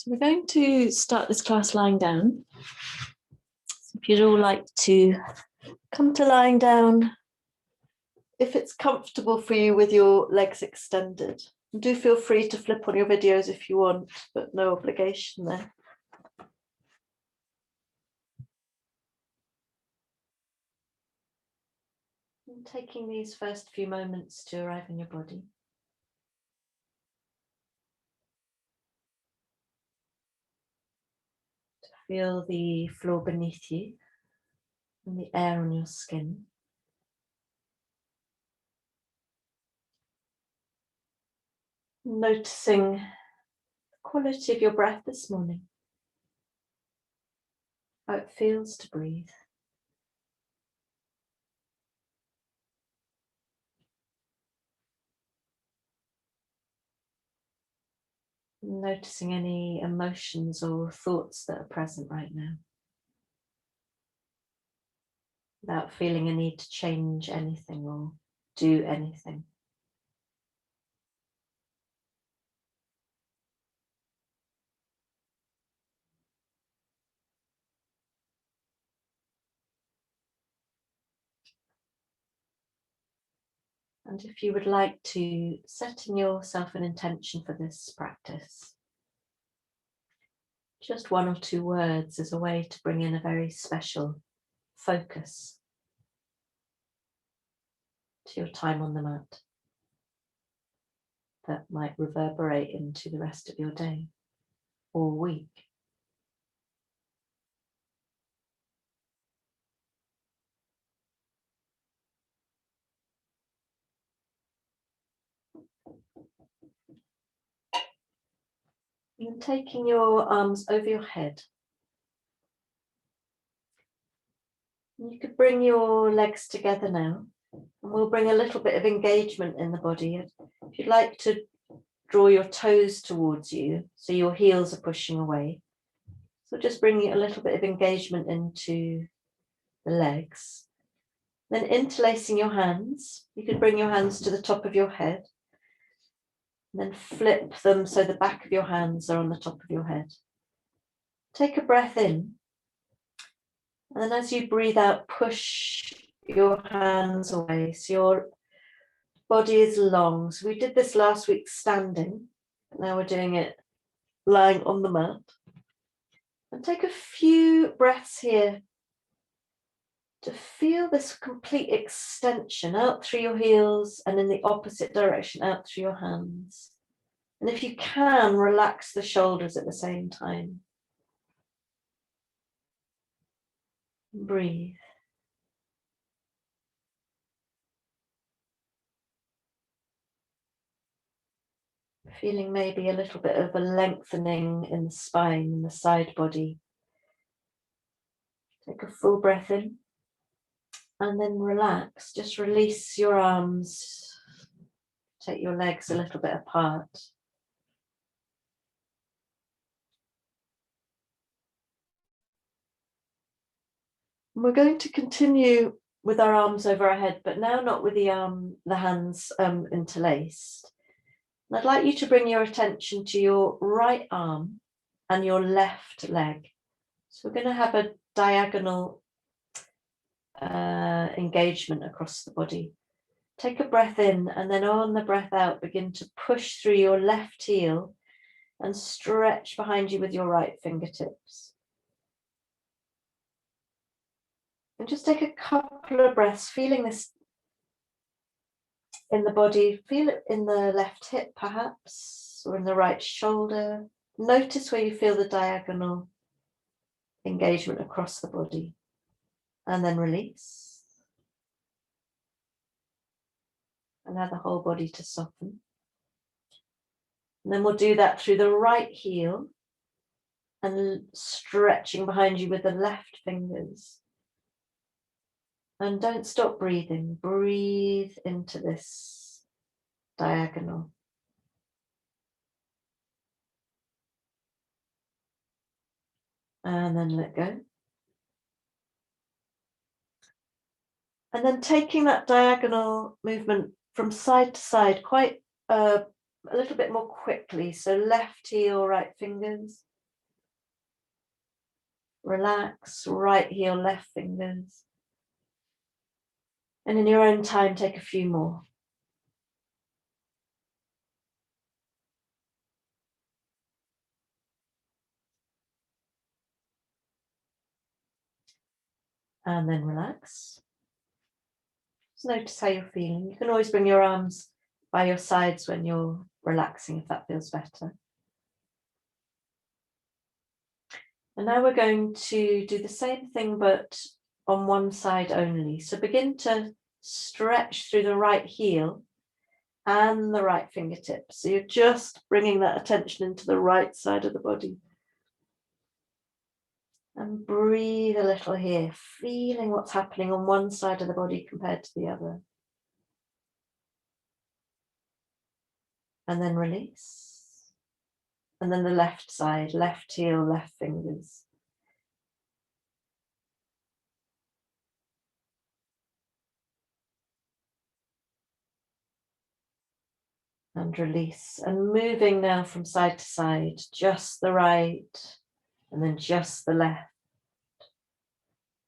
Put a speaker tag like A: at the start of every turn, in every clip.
A: So we're going to start this class lying down. So if you'd all like to come to lying down, if it's comfortable for you with your legs extended. Do feel free to flip on your videos if you want, but no obligation there. And taking these first few moments to arrive in your body. To feel the floor beneath you and the air on your skin. Noticing the quality of your breath this morning. How it feels to breathe. Noticing any emotions or thoughts that are present right now. Without feeling a need to change anything or do anything. And if you would like to set in yourself an intention for this practice, just one or two words is a way to bring in a very special focus to your time on the mat that might reverberate into the rest of your day or week. And taking your arms over your head. You could bring your legs together now, and we'll bring a little bit of engagement in the body. If you'd like to draw your toes towards you, so your heels are pushing away. So just bringing a little bit of engagement into the legs. Then interlacing your hands. You could bring your hands to the top of your head. And then flip them so the back of your hands are on the top of your head. Take a breath in. And then as you breathe out, push your hands away. So your body is long. So we did this last week standing. Now we're doing it lying on the mat. And take a few breaths here to feel this complete extension out through your heels and in the opposite direction out through your hands. And if you can, relax the shoulders at the same time. Breathe. Feeling maybe a little bit of a lengthening in the spine, in the side body. Take a full breath in and then relax. Just release your arms. Take your legs a little bit apart. We're going to continue with our arms over our head, but now not with the hands interlaced. And I'd like you to bring your attention to your right arm and your left leg. So we're going to have a diagonal engagement across the body. Take a breath in and then on the breath out, begin to push through your left heel and stretch behind you with your right fingertips. And just take a couple of breaths, feeling this in the body. Feel it in the left hip perhaps, or in the right shoulder. Notice where you feel the diagonal engagement across the body. And then release. Allow the whole body to soften. And then we'll do that through the right heel and stretching behind you with the left fingers. And don't stop breathing. Breathe into this diagonal. And then let go. And then taking that diagonal movement from side to side quite a little bit more quickly. So left heel, right fingers. Relax right heel, left fingers. And in your own time, take a few more. And then relax. Just notice how you're feeling. You can always bring your arms by your sides when you're relaxing, if that feels better. And now we're going to do the same thing, but on one side only. So begin to stretch through the right heel and the right fingertip. So you're just bringing that attention into the right side of the body. And breathe a little here, feeling what's happening on one side of the body compared to the other. And then release. And then the left side, left heel, left fingers. And release. And moving now from side to side, just the right, and then just the left.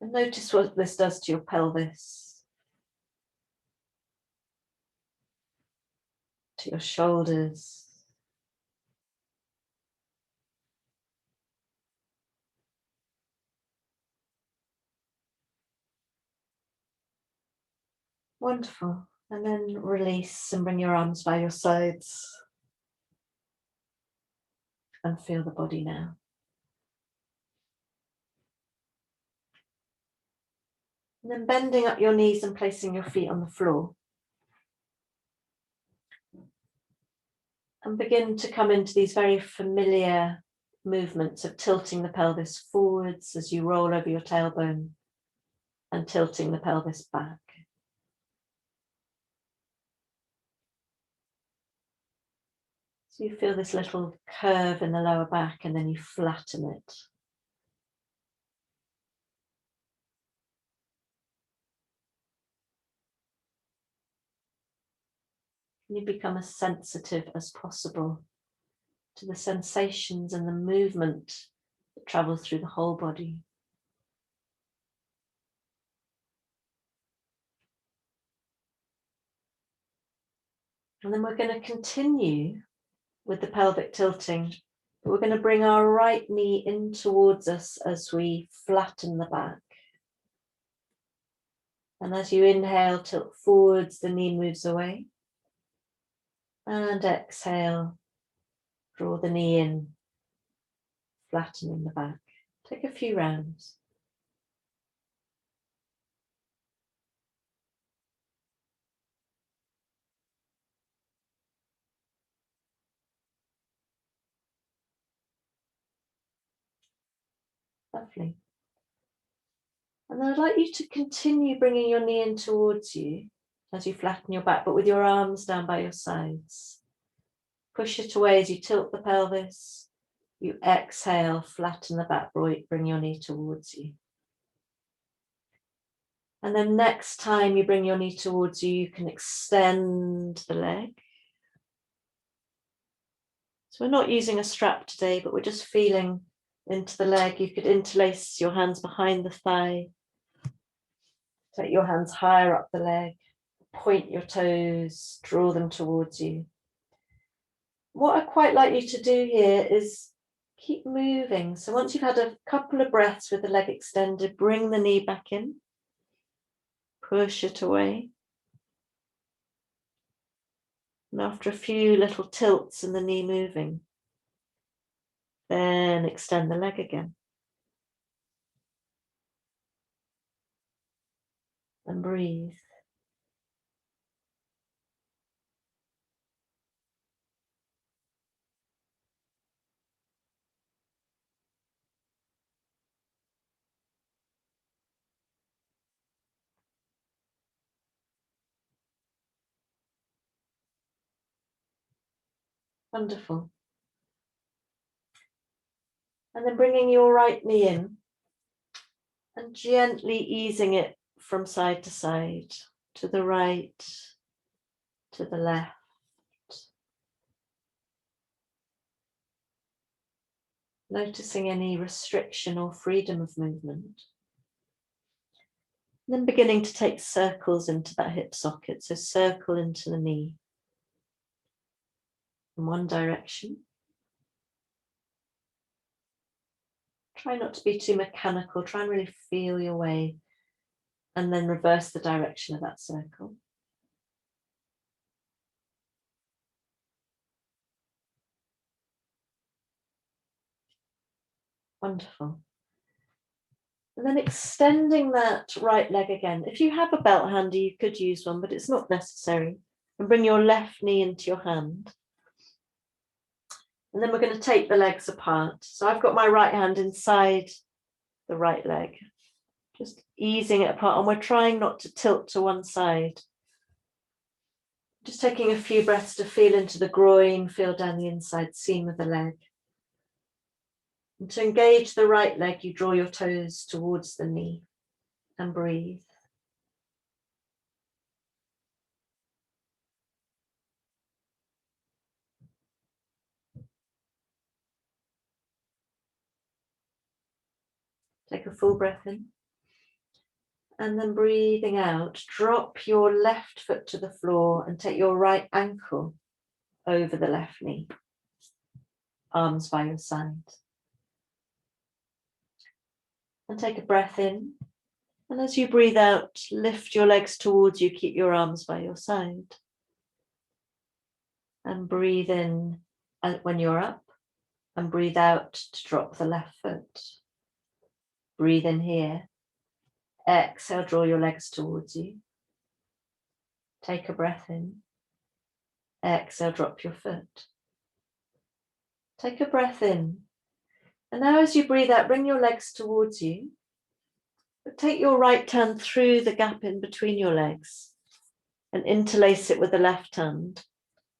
A: And notice what this does to your pelvis, to your shoulders. Wonderful. And then release and bring your arms by your sides. And feel the body now. And then bending up your knees and placing your feet on the floor. And begin to come into these very familiar movements of tilting the pelvis forwards as you roll over your tailbone and tilting the pelvis back. So you feel this little curve in the lower back and then you flatten it. You become as sensitive as possible to the sensations and the movement that travels through the whole body. And then we're going to continue with the pelvic tilting. We're going to bring our right knee in towards us as we flatten the back. And as you inhale, tilt forwards, the knee moves away. And exhale, draw the knee in, flattening the back. Take a few rounds. Lovely. And then I'd like you to continue bringing your knee in towards you as you flatten your back, but with your arms down by your sides. Push it away as you tilt the pelvis. You exhale, flatten the back, bring your knee towards you. And then next time you bring your knee towards you, you can extend the leg. So we're not using a strap today, but we're just feeling into the leg. You could interlace your hands behind the thigh. Take your hands higher up the leg. Point your toes, draw them towards you. What I quite like you to do here is keep moving. So once you've had a couple of breaths with the leg extended, bring the knee back in. Push it away. And after a few little tilts and the knee moving, then extend the leg again. And breathe. Wonderful. And then bringing your right knee in and gently easing it from side to side, to the right, to the left. noticing any restriction or freedom of movement. And then beginning to take circles into that hip socket, so circle into the knee in one direction. Try not to be too mechanical, try and really feel your way, and then reverse the direction of that circle. Wonderful. And then extending that right leg again. If you have a belt handy, you could use one, but it's not necessary. And bring your left knee into your hand. And then we're going to take the legs apart. So I've got my right hand inside the right leg, just easing it apart. And we're trying not to tilt to one side. Just taking a few breaths to feel into the groin, feel down the inside seam of the leg. And to engage the right leg, you draw your toes towards the knee and breathe. Take a full breath in. And then breathing out, drop your left foot to the floor and take your right ankle over the left knee. Arms by your side. And take a breath in. And as you breathe out, lift your legs towards you, keep your arms by your side. And breathe in when you're up, and breathe out to drop the left foot. Breathe in here. Exhale, draw your legs towards you. Take a breath in. Exhale, drop your foot. Take a breath in. And now as you breathe out, bring your legs towards you. But take your right hand through the gap in between your legs and interlace it with the left hand,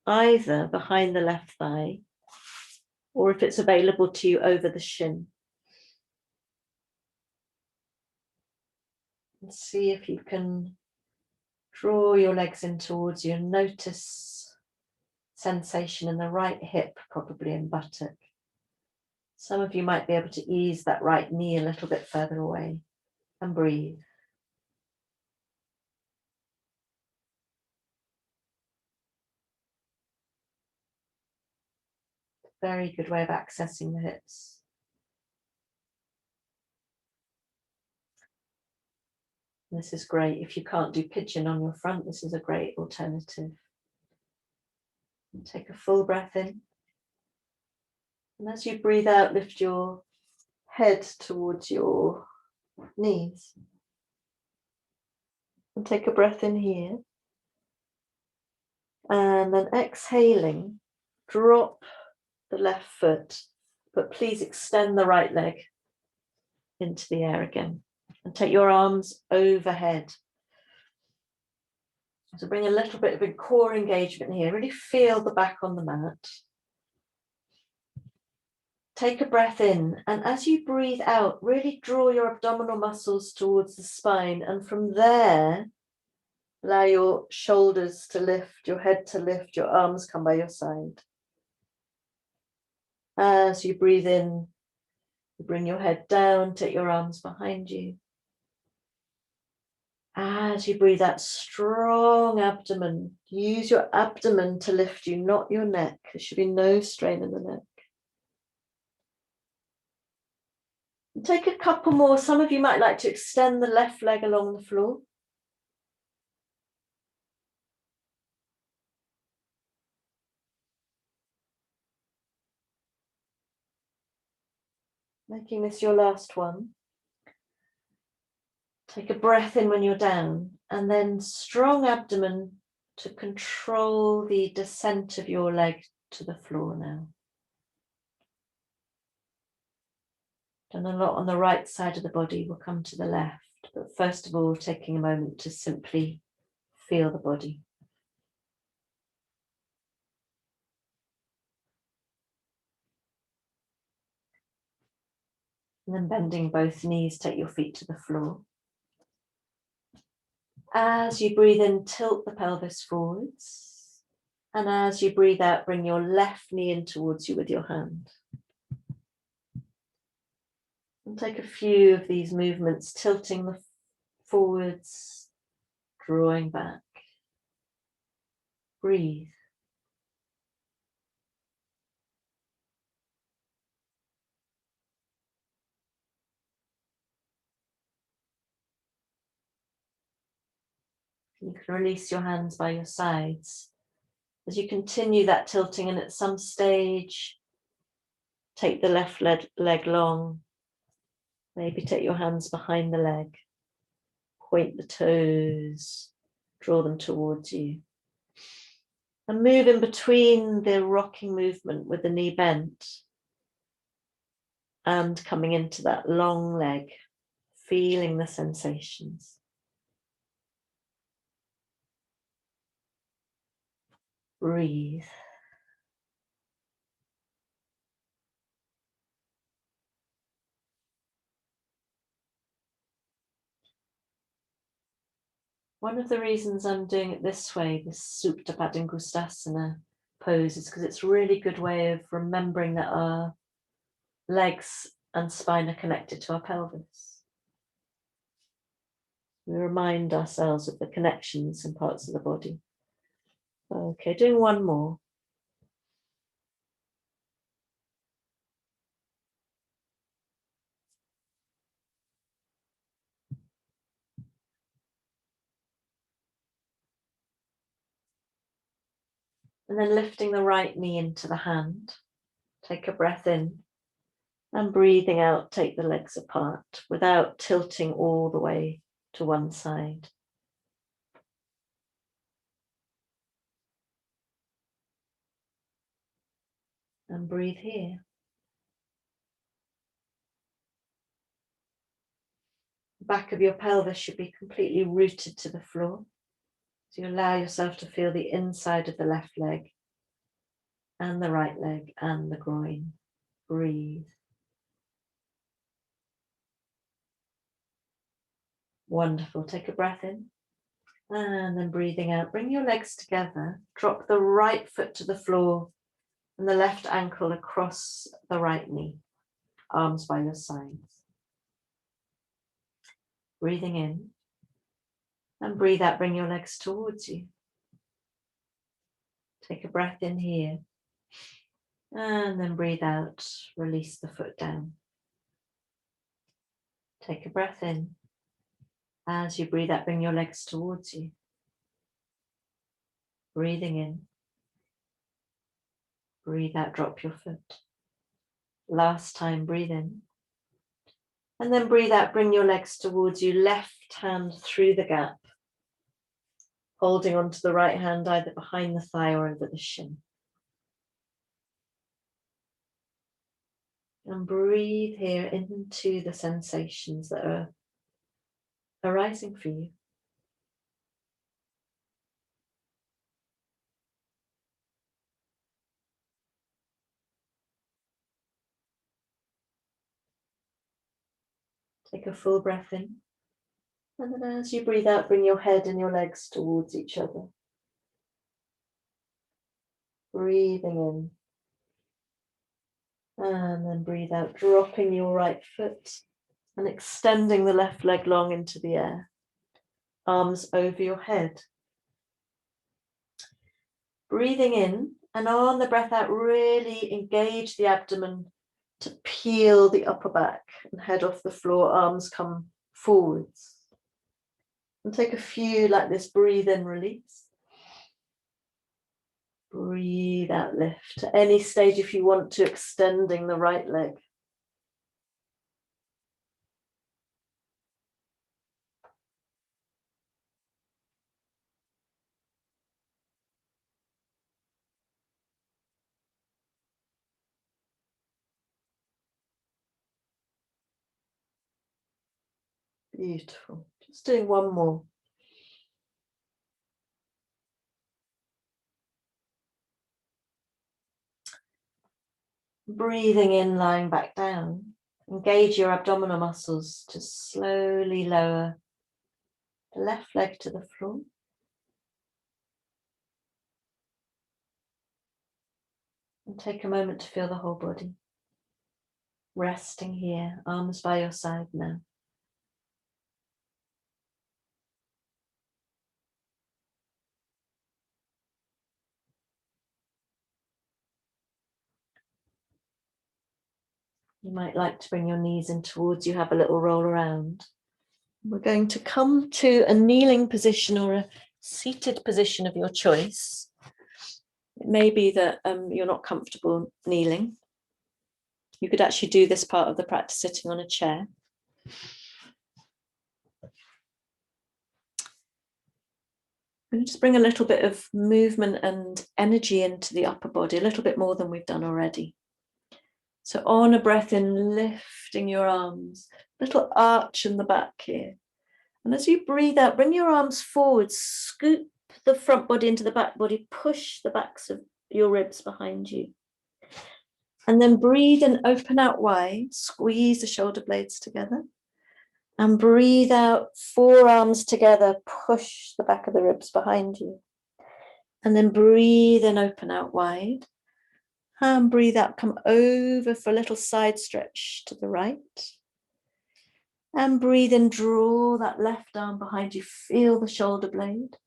A: either behind the left thigh, or if it's available to you, over the shin. And see if you can draw your legs in towards you and notice sensation in the right hip, probably in buttock. Some of you might be able to ease that right knee a little bit further away and breathe. Very good way of accessing the hips. This is great. If you can't do pigeon on your front, this is a great alternative. And take a full breath in. And as you breathe out, lift your head towards your knees. And take a breath in here. And then exhaling, drop the left foot, but please extend the right leg into the air again. And take your arms overhead. So bring a little bit of a core engagement here. Really feel the back on the mat. Take a breath in, and as you breathe out, really draw your abdominal muscles towards the spine, and from there, allow your shoulders to lift, your head to lift, your arms come by your side. As you breathe in, you bring your head down, take your arms behind you. As you breathe out, strong abdomen. Use your abdomen to lift you, not your neck. There should be no strain in the neck. Take a couple more. Some of you might like to extend the left leg along the floor. Making this your last one. Take a breath in when you're down, and then strong abdomen to control the descent of your leg to the floor now. Done a lot on the right side of the body, we'll come to the left, but first of all, taking a moment to simply feel the body. And then bending both knees, take your feet to the floor. As you breathe in, tilt the pelvis forwards. And as you breathe out, bring your left knee in towards you with your hand. And take a few of these movements, tilting the forwards, drawing back. Breathe. You can release your hands by your sides as you continue that tilting, and at some stage, take the left leg long. Maybe take your hands behind the leg, point the toes, draw them towards you. And move in between the rocking movement with the knee bent and coming into that long leg, feeling the sensations. Breathe. One of the reasons I'm doing it this way, this Supta Padangusthasana pose, is because it's a really good way of remembering that our legs and spine are connected to our pelvis. We remind ourselves of the connections in parts of the body. Okay, doing one more. And then lifting the right knee into the hand. Take a breath in and breathing out, take the legs apart without tilting all the way to one side. And breathe here. The back of your pelvis should be completely rooted to the floor. So you allow yourself to feel the inside of the left leg and the right leg and the groin. Breathe. Wonderful. Take a breath in and then breathing out. Bring your legs together. Drop the right foot to the floor and the left ankle across the right knee. Arms by your sides. Breathing in and breathe out. Bring your legs towards you. Take a breath in here and then breathe out. Release the foot down. Take a breath in. As you breathe out, bring your legs towards you. Breathing in. Breathe out, drop your foot. Last time, breathe in. And then breathe out, bring your legs towards you. Left hand through the gap. Holding onto the right hand either behind the thigh or over the shin. And breathe here into the sensations that are arising for you. Take a full breath in. And then as you breathe out, bring your head and your legs towards each other. Breathing in. And then breathe out, dropping your right foot and extending the left leg long into the air. Arms over your head. Breathing in, and on the breath out, really engage the abdomen to peel the upper back and head off the floor. Arms come forwards. And take a few like this. Breathe in, release. Breathe out, lift. At any stage, if you want to, extending the right leg. Beautiful. Just doing one more. Breathing in, lying back down. Engage your abdominal muscles to slowly lower the left leg to the floor. And take a moment to feel the whole body. Resting here, arms by your side now. You might like to bring your knees in towards you, have a little roll around. We're going to come to a kneeling position or a seated position of your choice. It may be that you're not comfortable kneeling. You could actually do this part of the practice sitting on a chair. And just bring a little bit of movement and energy into the upper body, a little bit more than we've done already. So on a breath in, lifting your arms, little arch in the back here. And as you breathe out, bring your arms forward, scoop the front body into the back body, push the backs of your ribs behind you. And then breathe and open out wide, squeeze the shoulder blades together. And breathe out, forearms together, push the back of the ribs behind you. And then breathe and open out wide. And breathe out, come over for a little side stretch to the right. And breathe in, draw that left arm behind you, feel the shoulder blade.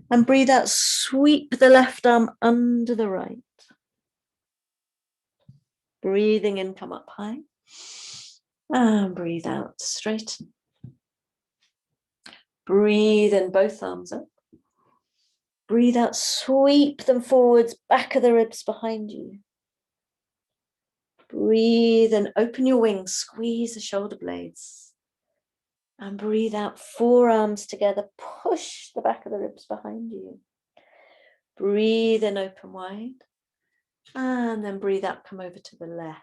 A: And breathe out, sweep the left arm under the right. Breathing in, come up high. And breathe out, straighten. Breathe in, both arms up. Breathe out, sweep them forwards, back of the ribs behind you. Breathe and open your wings, squeeze the shoulder blades. And breathe out, forearms together, push the back of the ribs behind you. Breathe in, open wide. And then breathe out, come over to the left.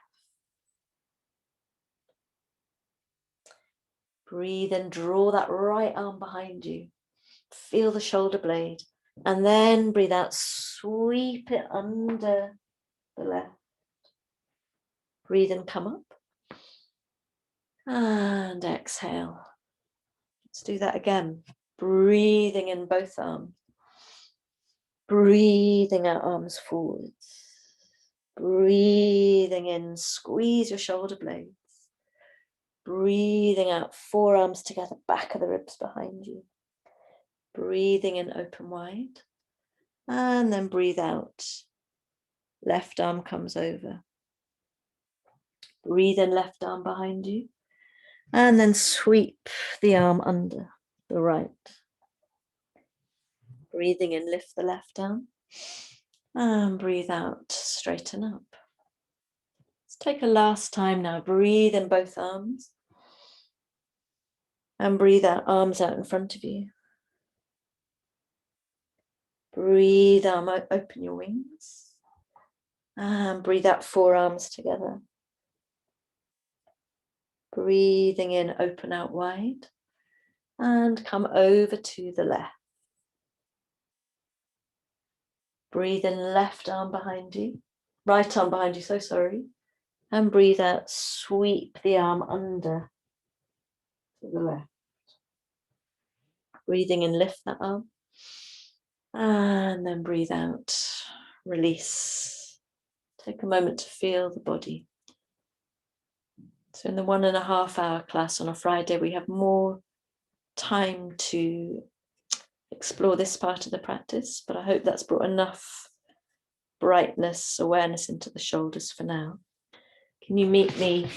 A: Breathe and draw that right arm behind you. Feel the shoulder blade. And then breathe out, sweep it under the left. Breathe and come up. And exhale. Let's do that again. Breathing in both arms. Breathing out, arms forwards. Breathing in, squeeze your shoulder blades. Breathing out, forearms together, back of the ribs behind you. Breathing in, open wide. And then breathe out. Left arm comes over. Breathe in, left arm behind you. And then sweep the arm under the right. Breathing in, lift the left arm. And breathe out, straighten up. Let's take a last time now. Breathe in both arms. And breathe out, arms out in front of you. Breathe, arm out, open your wings. And breathe out, forearms together. Breathing in, open out wide. And come over to the left. Breathe in, left arm behind you. Right arm behind you, so sorry. And breathe out, sweep the arm under to the left. Breathing in, lift that arm. And then breathe out, release. Take a moment to feel the body. So in the 1.5 hour class on a Friday, we have more time to explore this part of the practice, but I hope that's brought enough brightness, awareness into the shoulders for now. Can you meet me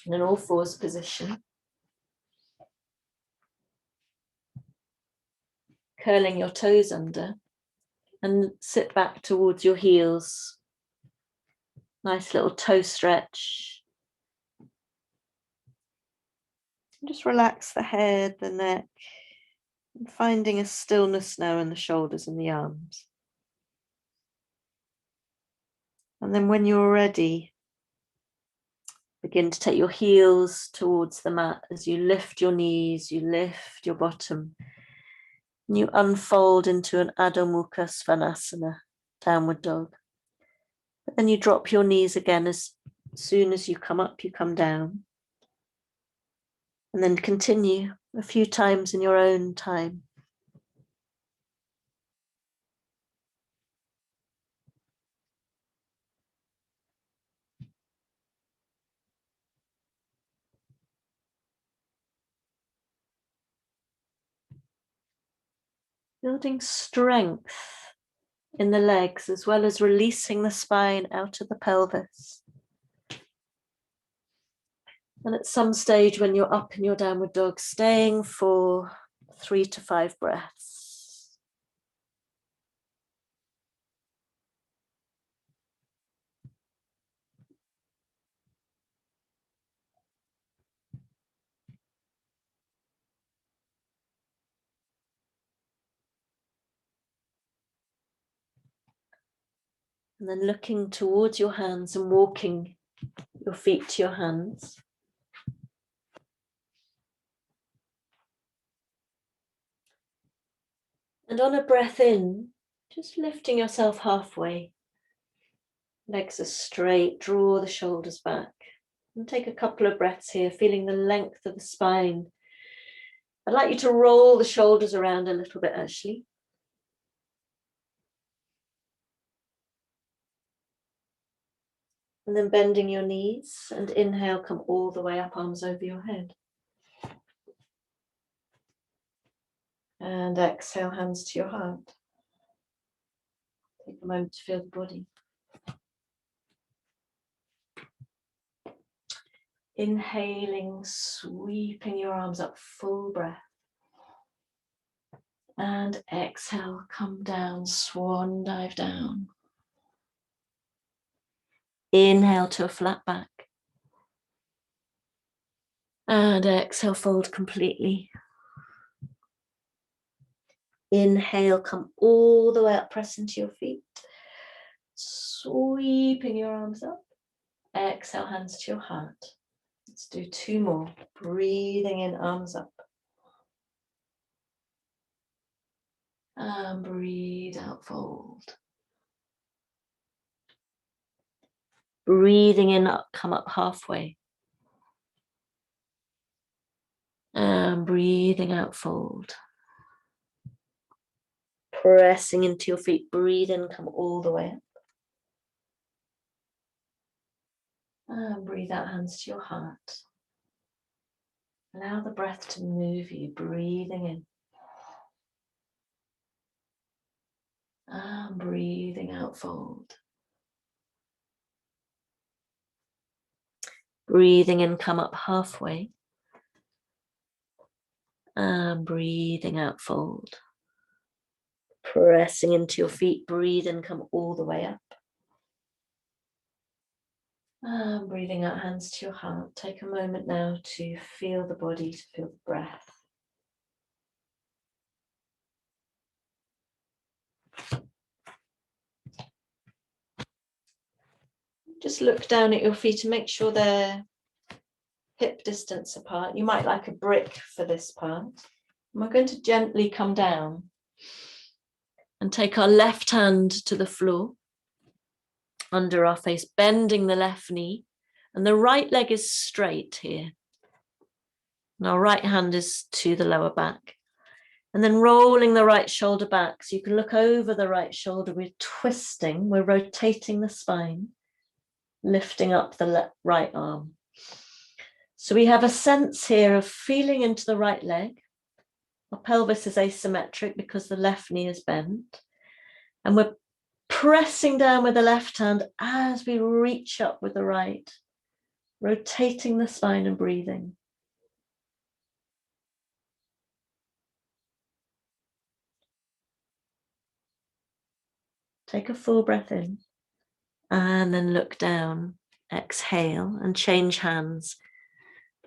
A: in an all fours position? Curling your toes under and sit back towards your heels. Nice little toe stretch. Just relax the head, the neck, and finding a stillness now in the shoulders and the arms. And then when you're ready, begin to take your heels towards the mat as you lift your knees, you lift your bottom, and you unfold into an Adho Mukha Svanasana, downward dog. But then you drop your knees again as soon as you come up, you come down. And then continue a few times in your own time. Building strength in the legs, as well as releasing the spine out of the pelvis. And at some stage when you're up in your downward dog, staying for 3 to 5 breaths. And then looking towards your hands and walking your feet to your hands. And on a breath in, just lifting yourself halfway. Legs are straight, draw the shoulders back. And take a couple of breaths here, feeling the length of the spine. I'd like you to roll the shoulders around a little bit, actually. And then bending your knees, and inhale, come all the way up, arms over your head. And exhale, hands to your heart. Take a moment to feel the body. Inhaling, sweeping your arms up, full breath. And exhale, come down, swan dive down. Inhale to a flat back. And exhale, fold completely. Inhale, come all the way up, press into your feet. Sweeping your arms up. Exhale, hands to your heart. Let's do 2 more. Breathing in, arms up. And breathe out, fold. Breathing in, up, come up halfway. And breathing out, fold. Pressing into your feet, breathe in, come all the way up. And breathe out, hands to your heart. Allow the breath to move you, breathing in. And breathing out, fold. Breathing in, come up halfway. And breathing out, fold. Pressing into your feet, breathe in, come all the way up. And breathing out, hands to your heart. Take a moment now to feel the body, to feel the breath. Just look down at your feet and make sure they're hip distance apart. You might like a brick for this part. And we're going to gently come down and take our left hand to the floor under our face, bending the left knee, and the right leg is straight here. And our right hand is to the lower back. And then rolling the right shoulder back, so you can look over the right shoulder. We're twisting, we're rotating the spine, lifting up the right arm. So we have a sense here of feeling into the right leg. Our pelvis is asymmetric because the left knee is bent. And we're pressing down with the left hand as we reach up with the right, rotating the spine and breathing. Take a full breath in and then look down. Exhale and change hands.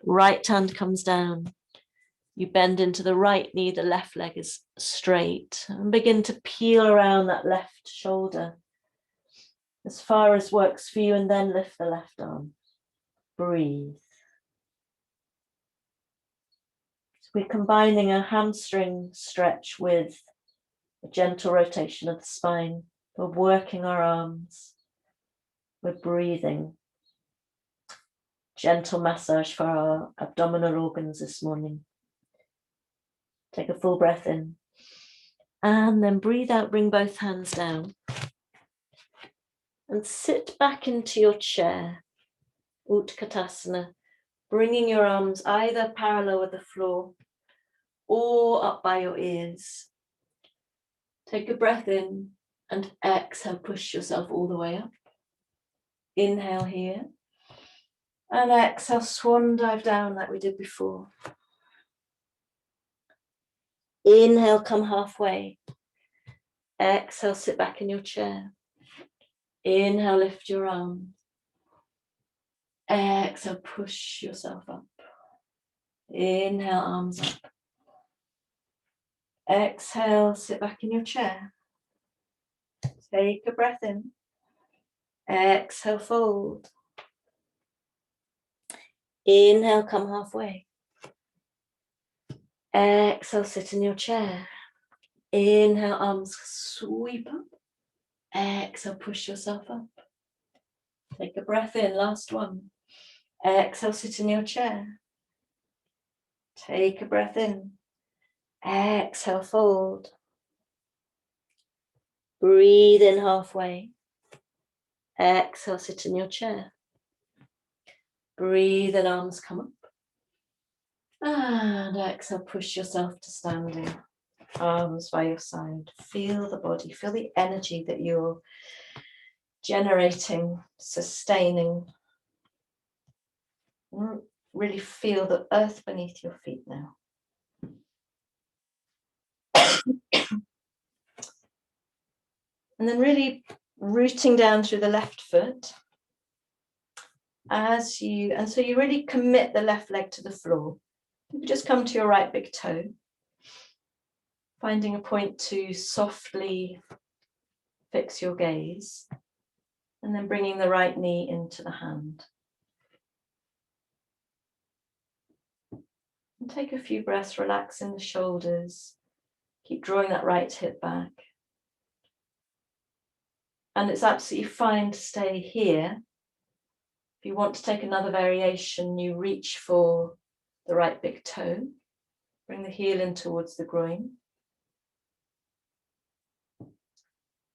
A: Right hand comes down. You bend into the right knee, the left leg is straight, and begin to peel around that left shoulder as far as works for you, and then lift the left arm. Breathe. So we're combining a hamstring stretch with a gentle rotation of the spine. We're working our arms. We're breathing. Gentle massage for our abdominal organs this morning. Take a full breath in. And then breathe out, bring both hands down. And sit back into your chair, Utkatasana, bringing your arms either parallel with the floor or up by your ears. Take a breath in and exhale, push yourself all the way up. Inhale here. And exhale, swan dive down like we did before. Inhale, come halfway. Exhale, sit back in your chair. Inhale, lift your arms. Exhale, push yourself up. Inhale, arms up. Exhale, sit back in your chair. Take a breath in. Exhale, fold. Inhale, come halfway. Exhale, sit in your chair. Inhale, arms sweep up. Exhale, push yourself up. Take a breath in, last one. Exhale, sit in your chair. Take a breath in. Exhale, fold. Breathe in halfway. Exhale, sit in your chair. Breathe in, arms come up. And exhale, push yourself to standing. Arms by your side. Feel the body, feel the energy that you're generating, sustaining. Really feel the earth beneath your feet now. And then really rooting down through the left foot. So you really commit the left leg to the floor. You just come to your right big toe. Finding a point to softly fix your gaze. And then bringing the right knee into the hand. And take a few breaths, relaxing the shoulders. Keep drawing that right hip back. And it's absolutely fine to stay here. If you want to take another variation, you reach for the right big toe. Bring the heel in towards the groin.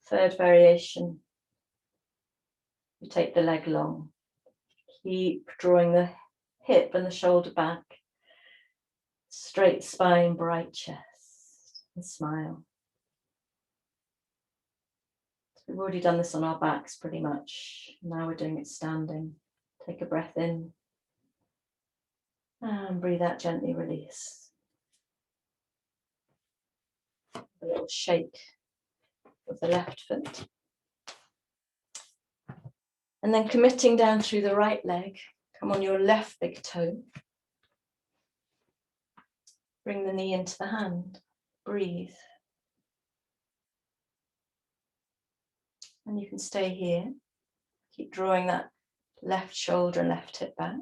A: Third variation, you take the leg long. Keep drawing the hip and the shoulder back. Straight spine, bright chest, and smile. So we've already done this on our backs pretty much. Now we're doing it standing. Take a breath in. And breathe out, gently release. A little shake of the left foot. And then committing down through the right leg, come on your left big toe. Bring the knee into the hand. Breathe. And you can stay here. Keep drawing that left shoulder and left hip back.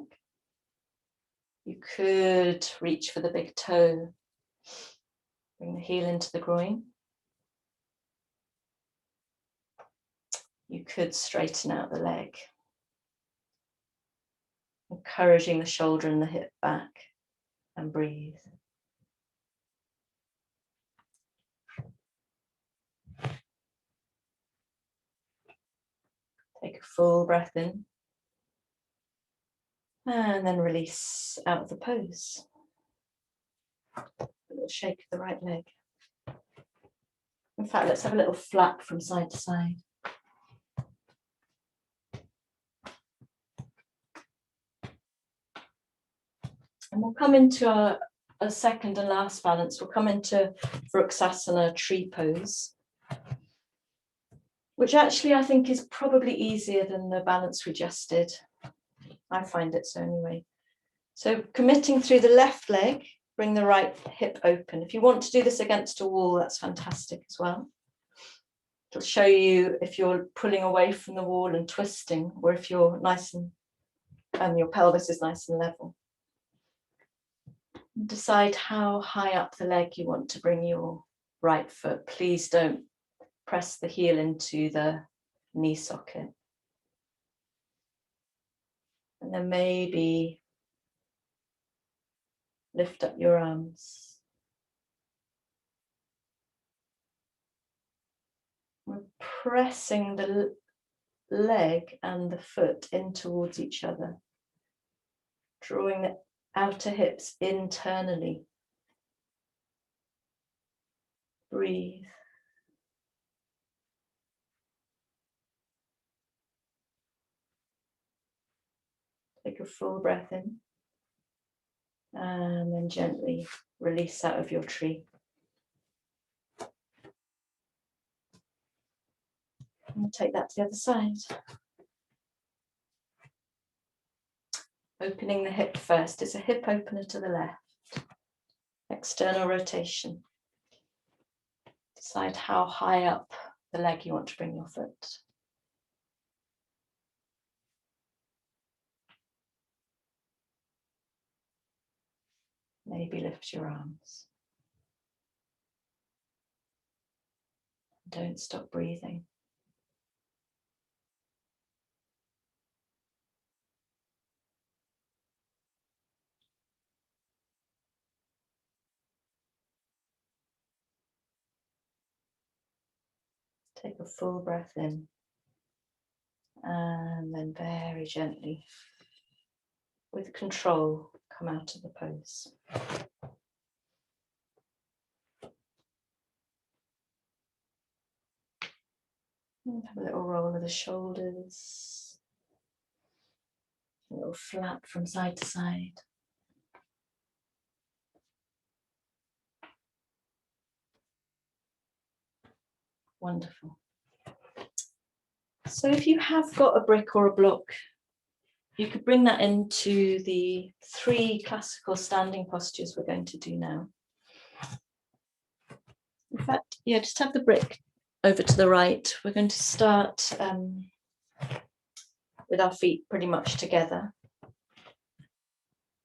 A: You could reach for the big toe. Bring the heel into the groin. You could straighten out the leg. Encouraging the shoulder and the hip back. And breathe. Take a full breath in. And then release out of the pose. A little shake of the right leg. In fact, let's have a little flap from side to side. And we'll come into a second and last balance. We'll come into Vrksasana, tree pose, which actually I think is probably easier than the balance we just did. I find it so anyway. So committing through the left leg, bring the right hip open. If you want to do this against a wall, that's fantastic as well. It'll show you if you're pulling away from the wall and twisting, or if you're nice and your pelvis is nice and level. Decide how high up the leg you want to bring your right foot. Please don't press the heel into the knee socket. And then maybe lift up your arms. We're pressing the leg and the foot in towards each other, drawing the outer hips internally. Breathe. Take a full breath in and then gently release out of your tree. And take that to the other side. Opening the hip first. It's a hip opener to the left. External rotation. Decide how high up the leg you want to bring your foot. Maybe lift your arms. Don't stop breathing. Take a full breath in and then very gently, with control, come out of the pose. And have a little roll of the shoulders, a little flap from side to side. Wonderful. So if you have got a brick or a block, you could bring that into the 3 classical standing postures we're going to do now. In fact, yeah, just have the brick over to the right. We're going to start with our feet pretty much together.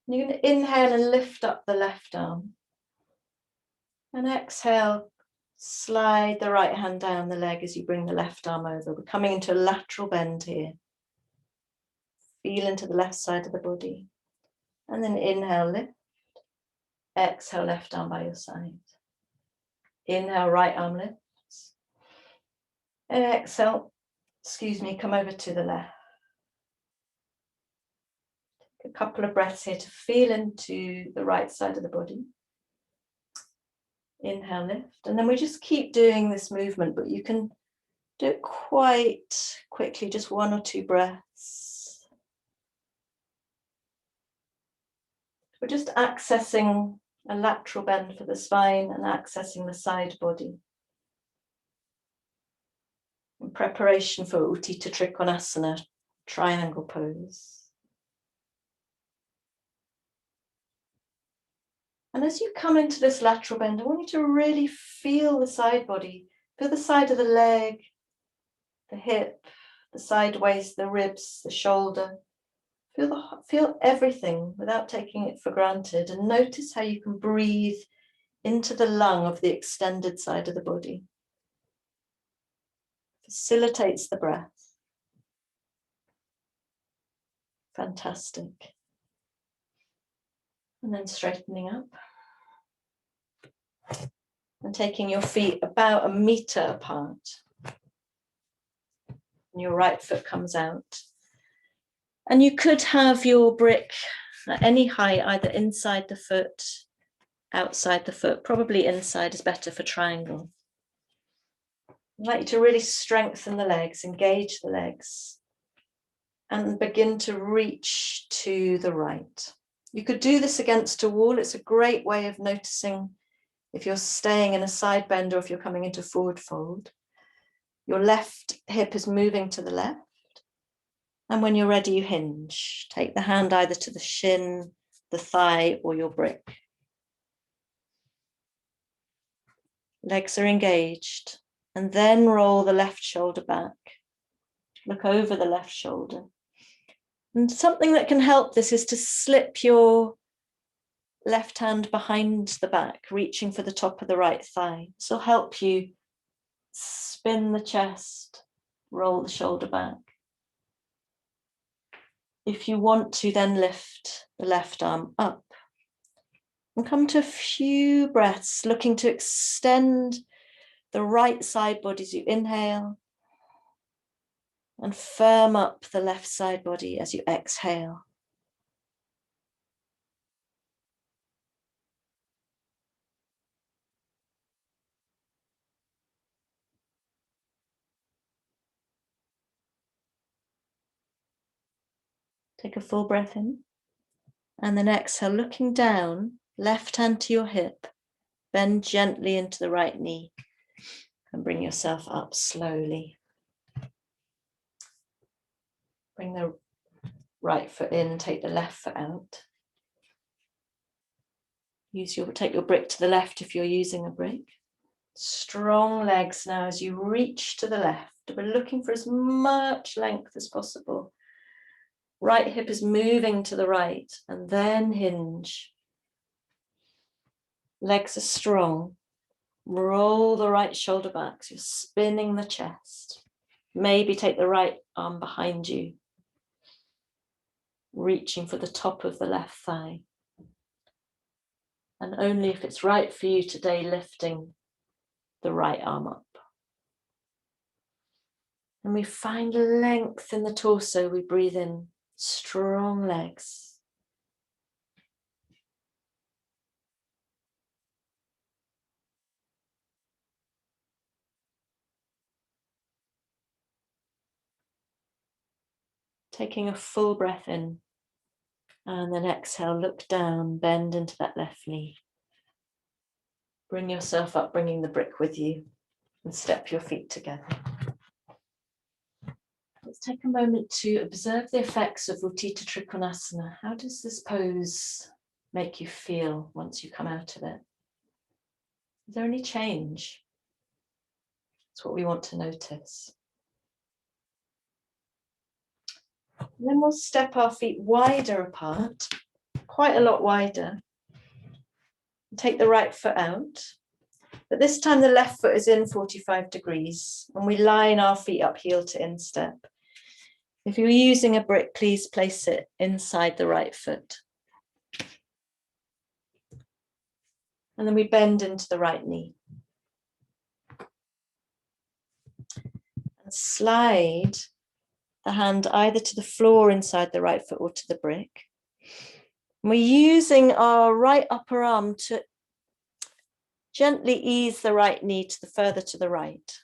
A: You're going to inhale and lift up the left arm. And exhale, slide the right hand down the leg as you bring the left arm over. We're coming into a lateral bend here. Feel into the left side of the body. And then inhale, lift. Exhale, left arm by your side. Inhale, right arm lifts. Exhale, come over to the left. Take a couple of breaths here to feel into the right side of the body. Inhale, lift. And then we just keep doing this movement, but you can do it quite quickly, just 1 or 2 breaths. We're just accessing a lateral bend for the spine and accessing the side body. In preparation for Utthita Trikonasana, triangle pose. And as you come into this lateral bend, I want you to really feel the side body. Feel the side of the leg, the hip, the side waist, the ribs, the shoulder. Feel everything without taking it for granted, and notice how you can breathe into the lung of the extended side of the body. Facilitates the breath. Fantastic. And then straightening up. And taking your feet about 1 meter apart. And your right foot comes out. And you could have your brick at any height, either inside the foot, outside the foot. Probably inside is better for triangle. I'd like you to really strengthen the legs, engage the legs, and begin to reach to the right. You could do this against a wall. It's a great way of noticing if you're staying in a side bend or if you're coming into forward fold. Your left hip is moving to the left. And when you're ready, you hinge. Take the hand either to the shin, the thigh, or your brick. Legs are engaged. And then roll the left shoulder back. Look over the left shoulder. And something that can help this is to slip your left hand behind the back, reaching for the top of the right thigh. This will help you spin the chest, roll the shoulder back. If you want to, then lift the left arm up and come to a few breaths, looking to extend the right side body as you inhale and firm up the left side body as you exhale. Take a full breath in. And then exhale, looking down, left hand to your hip. Bend gently into the right knee and bring yourself up slowly. Bring the right foot in, take the left foot out. Take your brick to the left if you're using a brick. Strong legs now as you reach to the left. We're looking for as much length as possible. Right hip is moving to the right and then hinge. Legs are strong. Roll the right shoulder back so you're spinning the chest. Maybe take the right arm behind you, reaching for the top of the left thigh. And only if it's right for you today, lifting the right arm up. And we find length in the torso. We breathe in, strong legs. Taking a full breath in. And then exhale, look down, bend into that left knee. Bring yourself up, bringing the brick with you, and step your feet together. Let's take a moment to observe the effects of Utthita Trikonasana. How does this pose make you feel once you come out of it? Is there any change? That's what we want to notice. And then we'll step our feet wider apart, quite a lot wider. Take the right foot out, but this time the left foot is in 45 degrees and we line our feet up heel to instep. If you're using a brick, please place it inside the right foot. And then we bend into the right knee. And slide the hand either to the floor inside the right foot or to the brick. And we're using our right upper arm to gently ease the right knee to the further to the right.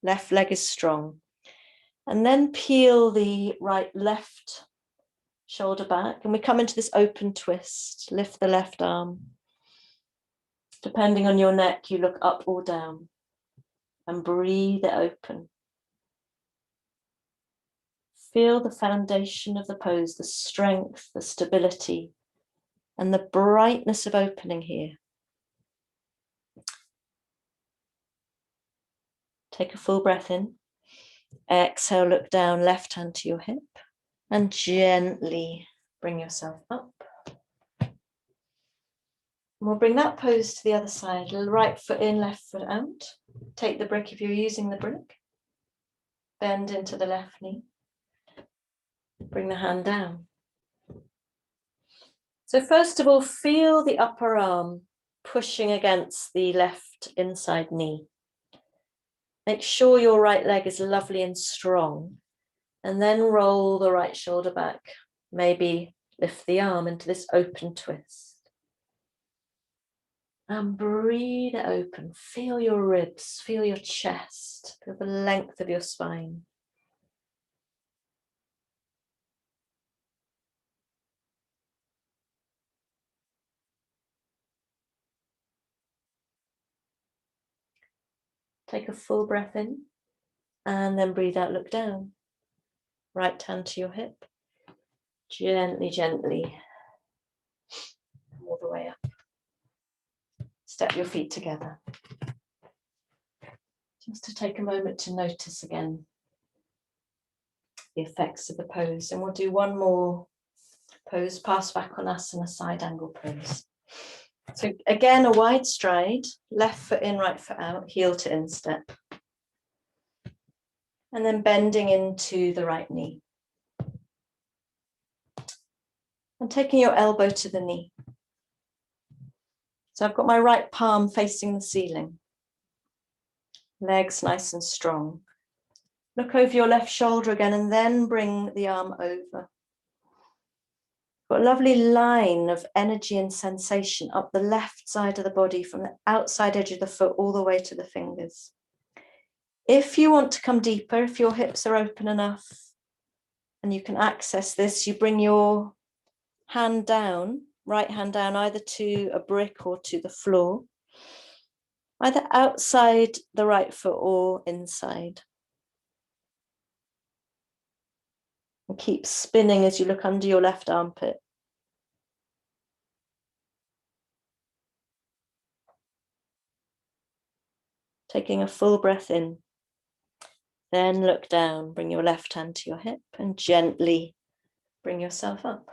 A: Left leg is strong. And then peel the left shoulder back. And we come into this open twist. Lift the left arm. Depending on your neck, you look up or down. And breathe it open. Feel the foundation of the pose, the strength, the stability, and the brightness of opening here. Take a full breath in. Exhale, look down, left hand to your hip, and gently bring yourself up. And we'll bring that pose to the other side. Right foot in, left foot out. Take the brick if you're using the brick. Bend into the left knee. Bring the hand down. So first of all, feel the upper arm pushing against the left inside knee. Make sure your right leg is lovely and strong. And then roll the right shoulder back. Maybe lift the arm into this open twist. And breathe it open. Feel your ribs, feel your chest, feel the length of your spine. Take a full breath in and then breathe out, look down. Right hand to your hip. Gently, gently. All the way up. Step your feet together. Just to take a moment to notice again the effects of the pose. And we'll do one more pose, Parsvakonasana, side angle pose. So again, a wide stride, left foot in, right foot out, heel to instep. And then bending into the right knee. And taking your elbow to the knee. So I've got my right palm facing the ceiling. Legs nice and strong. Look over your left shoulder again and then bring the arm over. Got a lovely line of energy and sensation up the left side of the body from the outside edge of the foot all the way to the fingers. If you want to come deeper, if your hips are open enough And you can access this. You bring your hand down, right hand down, either to a brick or to the floor, either outside the right foot or inside. And keep spinning as you look under your left armpit. Taking a full breath in. Then look down, bring your left hand to your hip and gently bring yourself up.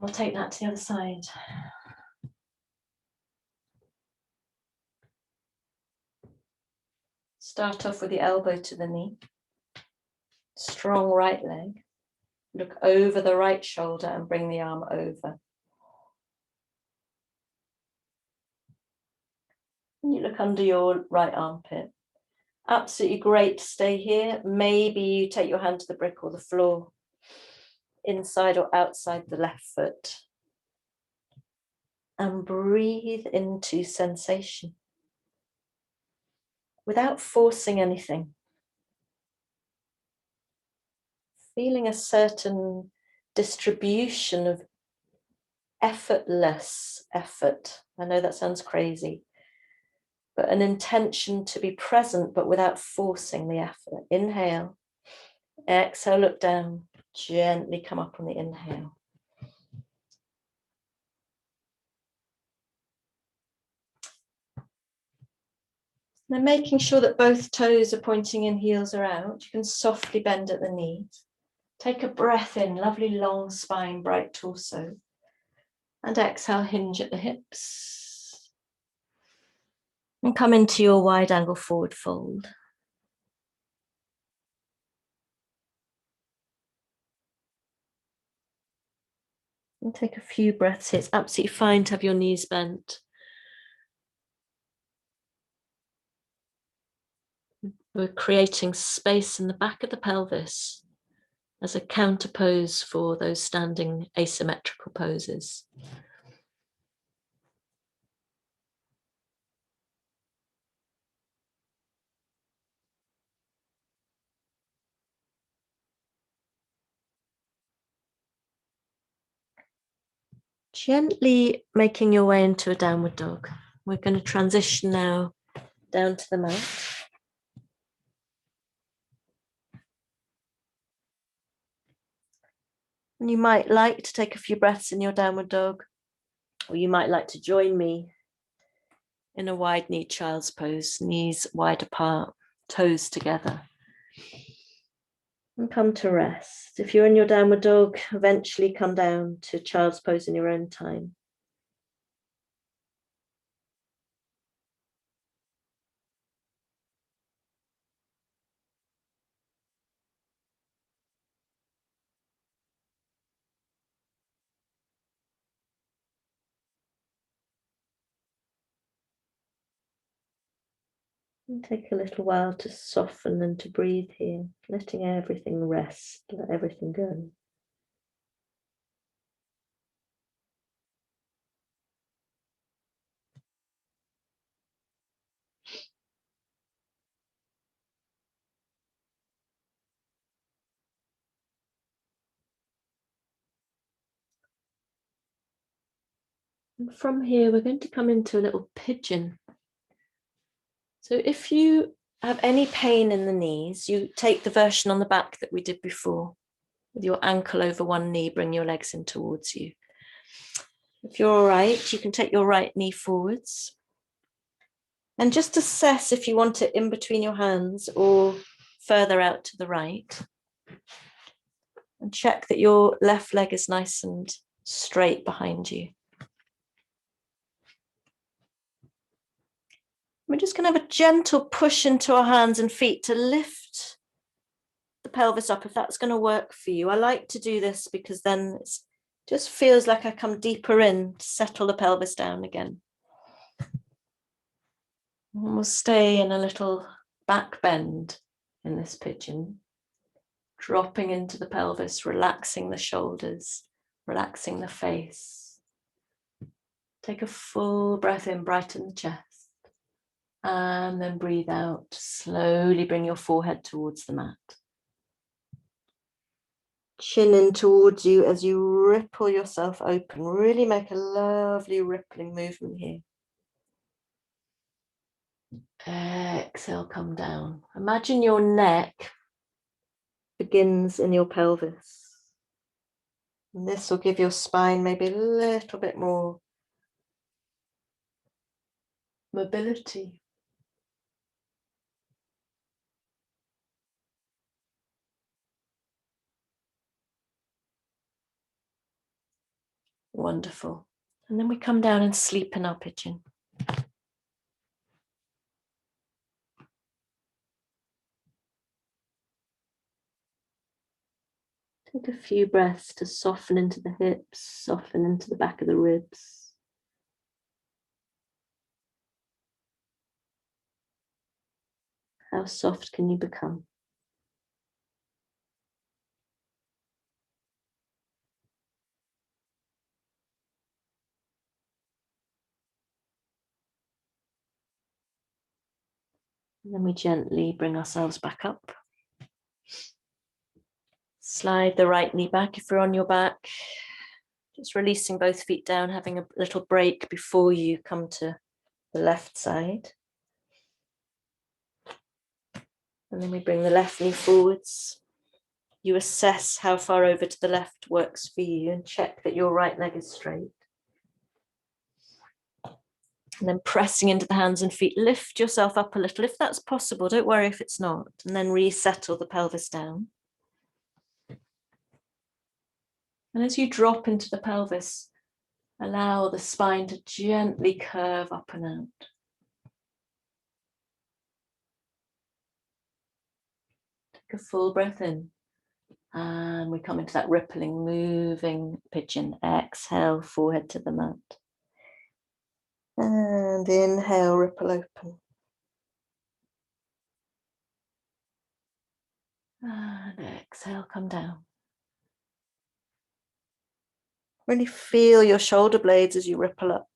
A: We'll take that to the other side. Start off with the elbow to the knee. Strong right leg. Look over the right shoulder and bring the arm over. And you look under your right armpit. Absolutely great to stay here. Maybe you take your hand to the brick or the floor, inside or outside the left foot. And breathe into sensation without forcing anything. Feeling a certain distribution of effortless effort. I know that sounds crazy, but an intention to be present, but without forcing the effort. Inhale, exhale, look down, gently come up on the inhale. Now making sure that both toes are pointing in, heels are out. You can softly bend at the knees. Take a breath in, lovely long spine, bright torso. And exhale, hinge at the hips. And come into your wide angle forward fold. And take a few breaths here. It's absolutely fine to have your knees bent. We're creating space in the back of the pelvis as a counter pose for those standing asymmetrical poses. Gently making your way into a downward dog. We're going to transition now down to the mat. And you might like to take a few breaths in your downward dog, or you might like to join me in a wide-kneed child's pose, knees wide apart, toes together. And come to rest. If you're in your downward dog, eventually come down to child's pose in your own time. And take a little while to soften and to breathe here, letting everything rest, let everything go. And from here, we're going to come into a little pigeon. So if you have any pain in the knees, you take the version on the back that we did before. With your ankle over one knee, bring your legs in towards you. If you're all right, you can take your right knee forwards. And just assess if you want it in between your hands or further out to the right. And check that your left leg is nice and straight behind you. We're just going to have a gentle push into our hands and feet to lift the pelvis up, if that's going to work for you. I like to do this because then it just feels like I come deeper in to settle the pelvis down again. And we'll stay in a little back bend in this pigeon, dropping into the pelvis, relaxing the shoulders, relaxing the face. Take a full breath in, brighten the chest. And then breathe out. Slowly bring your forehead towards the mat. chin in towards you as you ripple yourself open. Really make a lovely rippling movement here. Exhale, come down. Imagine your neck begins in your pelvis. And this will give your spine maybe a little bit more mobility. Wonderful. And then we come down and sleep in our pigeon. Take a few breaths to soften into the hips, soften into the back of the ribs. How soft can you become? And then we gently bring ourselves back up. Slide the right knee back if you're on your back. Just releasing both feet down, having a little break before you come to the left side. And then we bring the left knee forwards. You assess how far over to the left works for you and check that your right leg is straight. And then pressing into the hands and feet, lift yourself up a little if that's possible. Don't worry if it's not. And then resettle the pelvis down. And as you drop into the pelvis, allow the spine to gently curve up and out. Take a full breath in. And we come into that rippling, moving pigeon. Exhale, forehead to the mat. And inhale, ripple open. And exhale, come down. Really feel your shoulder blades as you ripple up.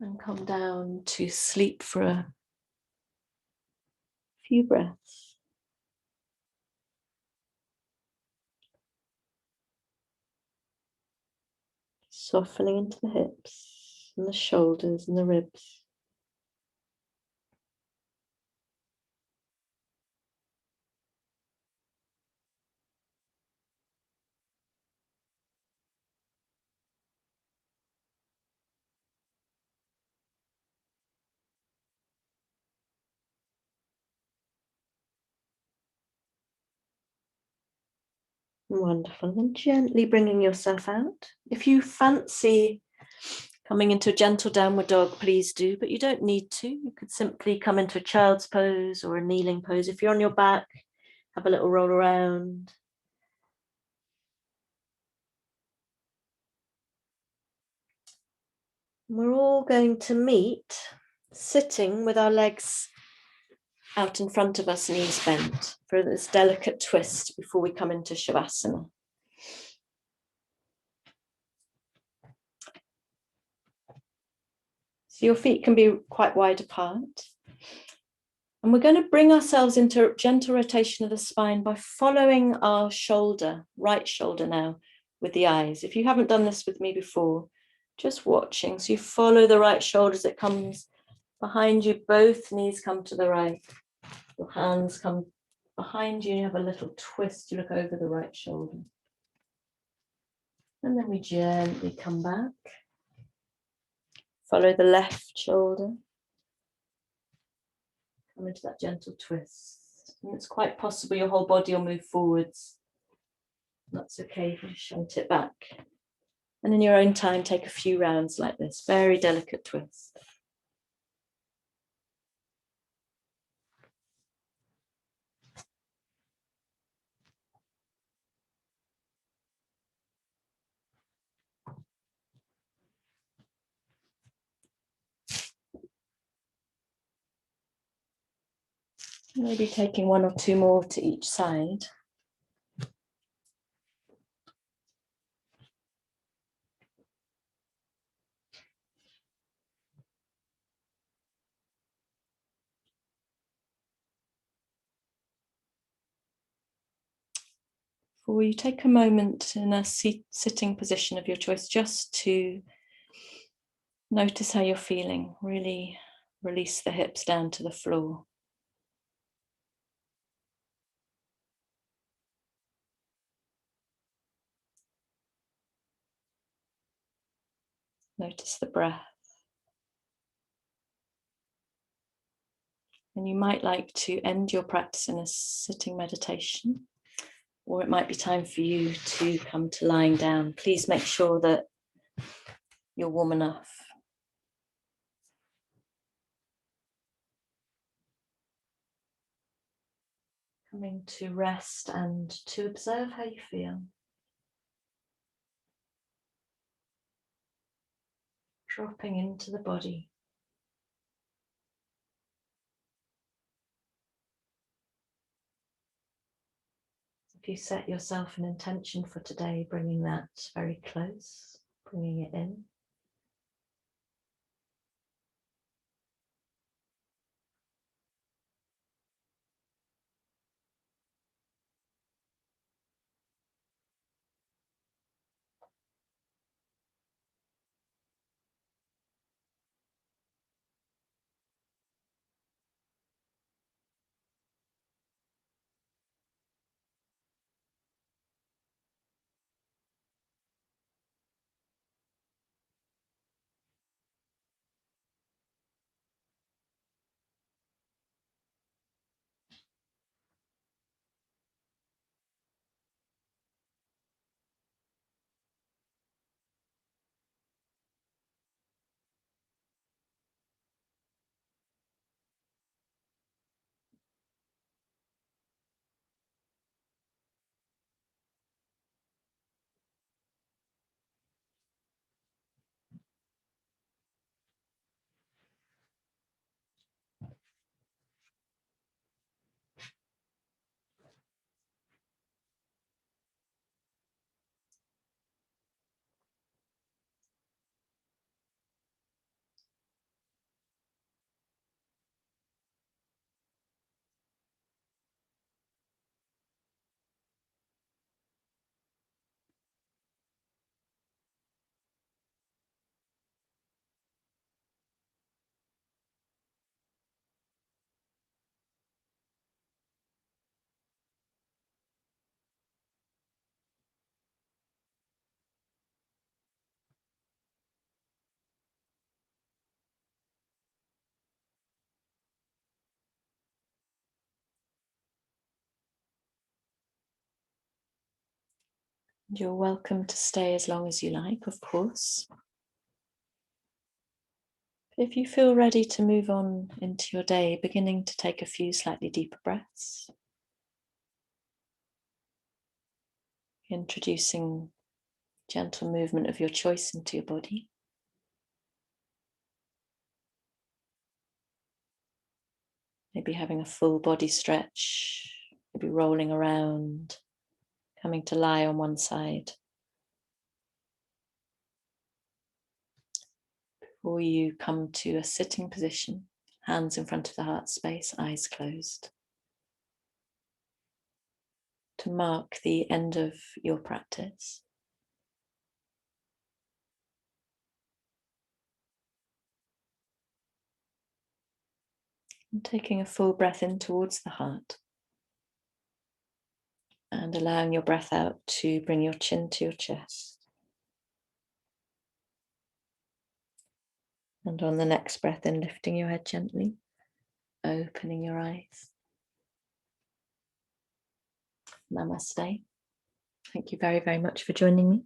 A: And come down to sleep for a few breaths. Softening into the hips and the shoulders and the ribs. Wonderful. And gently bringing yourself out. If you fancy coming into a gentle downward dog, please do, but you don't need to. You could simply come into a child's pose or a kneeling pose. If you're on your back, have a little roll around. We're all going to meet sitting with our legs out in front of us, knees bent, for this delicate twist before we come into Shavasana. So your feet can be quite wide apart. And we're going to bring ourselves into a gentle rotation of the spine by following our shoulder, right shoulder now, with the eyes. If you haven't done this with me before, just watching. So you follow the right shoulder as it comes behind you, both knees come to the right. Your hands come behind you, you have a little twist, you look over the right shoulder. And then we gently come back. Follow the left shoulder. Come into that gentle twist. And it's quite possible your whole body will move forwards. That's okay if you shunt it back. And in your own time, take a few rounds like this. Very delicate twist. Maybe taking one or two more to each side. Before you take a moment in a sitting position of your choice, just to notice how you're feeling. Really release the hips down to the floor. Notice the breath. And you might like to end your practice in a sitting meditation, or it might be time for you to come to lying down. Please make sure that you're warm enough. Coming to rest and to observe how you feel. Dropping into the body. If you set yourself an intention for today, bringing that very close, bringing it in. You're welcome to stay as long as you like, of course. If you feel ready to move on into your day, beginning to take a few slightly deeper breaths. Introducing gentle movement of your choice into your body. Maybe having a full body stretch, maybe rolling around, coming to lie on one side. Before you come to a sitting position, hands in front of the heart space, eyes closed. To mark the end of your practice. And taking a full breath in towards the heart. And allowing your breath out to bring your chin to your chest. And on the next breath in, lifting your head gently, opening your eyes. Namaste. Thank you very, very much for joining me.